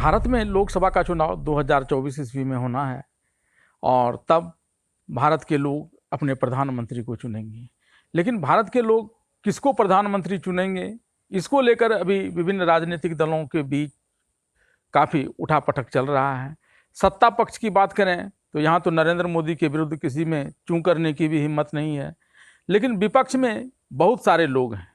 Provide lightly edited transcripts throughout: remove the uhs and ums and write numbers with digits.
भारत में लोकसभा का चुनाव 2024 ईस्वी में होना है और तब भारत के लोग अपने प्रधानमंत्री को चुनेंगे। लेकिन भारत के लोग किसको प्रधानमंत्री चुनेंगे, इसको लेकर अभी विभिन्न राजनीतिक दलों के बीच काफ़ी उठापटक चल रहा है। सत्ता पक्ष की बात करें तो यहाँ तो नरेंद्र मोदी के विरुद्ध किसी में चूं करने की भी हिम्मत नहीं है, लेकिन विपक्ष में बहुत सारे लोग हैं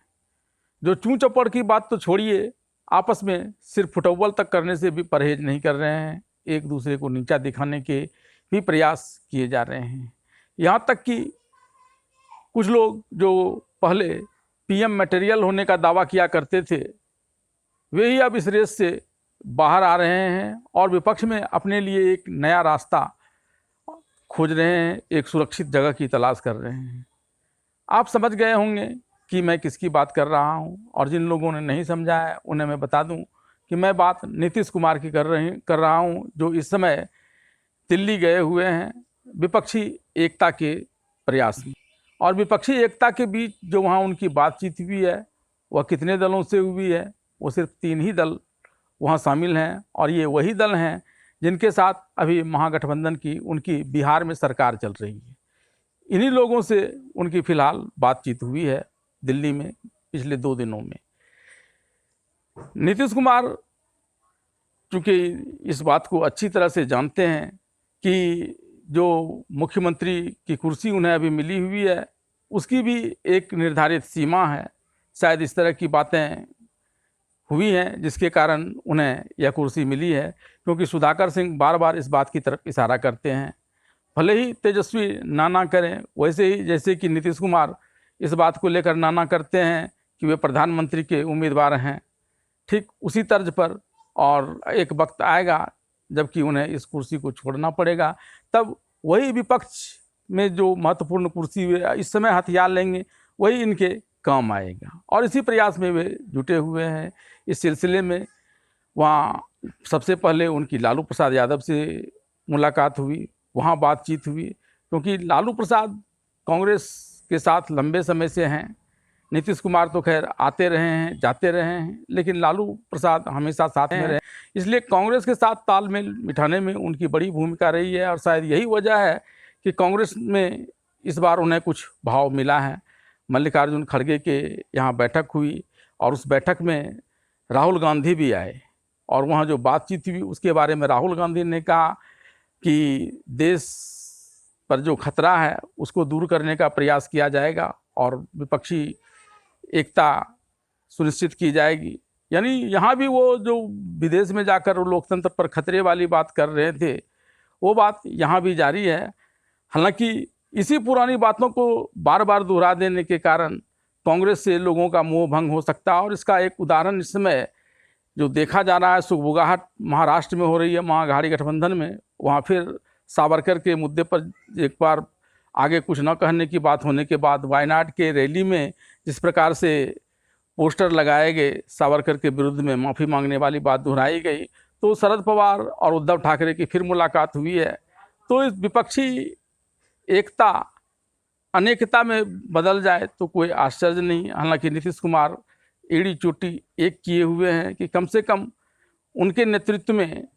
जो चूं चपड़ की बात तो छोड़िए, आपस में सिर्फ फुटबॉल तक करने से भी परहेज नहीं कर रहे हैं। एक दूसरे को नीचा दिखाने के भी प्रयास किए जा रहे हैं। यहाँ तक कि कुछ लोग जो पहले पीएम मटेरियल होने का दावा किया करते थे, वे ही अब इस रेस से बाहर आ रहे हैं और विपक्ष में अपने लिए एक नया रास्ता खोज रहे हैं, एक सुरक्षित जगह की तलाश कर रहे हैं। आप समझ गए होंगे कि मैं किसकी बात कर रहा हूं, और जिन लोगों ने नहीं समझा है उन्हें मैं बता दूं कि मैं बात नीतीश कुमार की कर रहा हूं, जो इस समय दिल्ली गए हुए हैं विपक्षी एकता के प्रयास में। और विपक्षी एकता के बीच जो वहां उनकी बातचीत हुई है वह कितने दलों से हुई है, वो सिर्फ 3 ही दल वहां शामिल हैं, और ये वही दल हैं जिनके साथ अभी महागठबंधन की उनकी बिहार में सरकार चल रही है। इन्हीं लोगों से उनकी फ़िलहाल बातचीत हुई है दिल्ली में पिछले 2 दिनों में। नीतीश कुमार चूँकि इस बात को अच्छी तरह से जानते हैं कि जो मुख्यमंत्री की कुर्सी उन्हें अभी मिली हुई है उसकी भी एक निर्धारित सीमा है। शायद इस तरह की बातें हुई हैं जिसके कारण उन्हें यह कुर्सी मिली है, क्योंकि सुधाकर सिंह बार बार इस बात की तरफ इशारा करते हैं। भले ही तेजस्वी ना करें, वैसे ही जैसे कि नीतीश कुमार इस बात को लेकर ना करते हैं कि वे प्रधानमंत्री के उम्मीदवार हैं, ठीक उसी तर्ज पर और एक वक्त आएगा जबकि उन्हें इस कुर्सी को छोड़ना पड़ेगा, तब वही विपक्ष में जो महत्वपूर्ण कुर्सी वे इस समय हथियार लेंगे वही इनके काम आएगा। और इसी प्रयास में वे जुटे हुए हैं। इस सिलसिले में वहाँ सबसे पहले उनकी लालू प्रसाद यादव से मुलाकात हुई, वहाँ बातचीत हुई, क्योंकि लालू प्रसाद कांग्रेस के साथ लंबे समय से हैं। नीतीश कुमार तो खैर आते रहे हैं, जाते रहे हैं, लेकिन लालू प्रसाद हमेशा साथ में रहे, इसलिए कांग्रेस के साथ तालमेल बिठाने में उनकी बड़ी भूमिका रही है। और शायद यही वजह है कि कांग्रेस में इस बार उन्हें कुछ भाव मिला है। मल्लिकार्जुन खड़गे के यहाँ बैठक हुई और उस बैठक में राहुल गांधी भी आए, और वहाँ जो बातचीत हुई उसके बारे में राहुल गांधी ने कहा कि देश पर जो खतरा है उसको दूर करने का प्रयास किया जाएगा और विपक्षी एकता सुनिश्चित की जाएगी। यानी यहाँ भी वो जो विदेश में जाकर लोकतंत्र पर खतरे वाली बात कर रहे थे वो बात यहाँ भी जारी है। हालांकि इसी पुरानी बातों को बार बार दोहरा देने के कारण कांग्रेस से लोगों का मोह भंग हो सकता है, और इसका एक उदाहरण इस समय जो देखा जा रहा है सुगबुगाहट महाराष्ट्र में हो रही है महाअघाड़ी गठबंधन में। वहाँ फिर सावरकर के मुद्दे पर एक बार आगे कुछ न कहने की बात होने के बाद वायनाड के रैली में जिस प्रकार से पोस्टर लगाए गए, सावरकर के विरुद्ध में माफ़ी मांगने वाली बात दोहराई गई, तो शरद पवार और उद्धव ठाकरे की फिर मुलाकात हुई है। तो इस विपक्षी एकता अनेकता में बदल जाए तो कोई आश्चर्य नहीं। हालांकि नीतीश कुमार एड़ी चोटी एक किए हुए हैं कि कम से कम उनके नेतृत्व में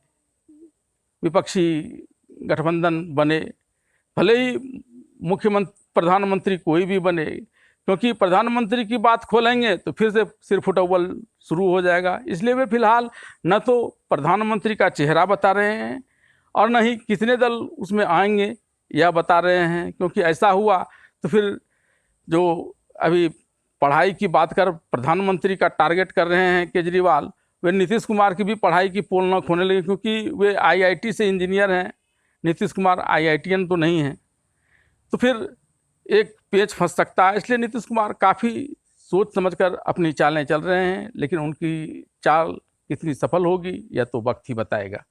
विपक्षी गठबंधन बने, भले ही प्रधानमंत्री कोई भी बने, क्योंकि प्रधानमंत्री की बात खोलेंगे तो फिर से सिर्फ फुटबॉल शुरू हो जाएगा। इसलिए वे फिलहाल न तो प्रधानमंत्री का चेहरा बता रहे हैं और न ही कितने दल उसमें आएंगे यह बता रहे हैं, क्योंकि ऐसा हुआ तो फिर जो अभी पढ़ाई की बात कर प्रधानमंत्री का टारगेट कर रहे हैं केजरीवाल, वे नीतीश कुमार की भी पढ़ाई की पोल न खोने लगे, क्योंकि वे आईआईटी से इंजीनियर हैं, नीतीश कुमार आईआईटीएन तो नहीं हैं, तो फिर एक पेच फंस सकता है। इसलिए नीतीश कुमार काफ़ी सोच समझकर अपनी चालें चल रहे हैं, लेकिन उनकी चाल कितनी सफल होगी यह तो वक्त ही बताएगा।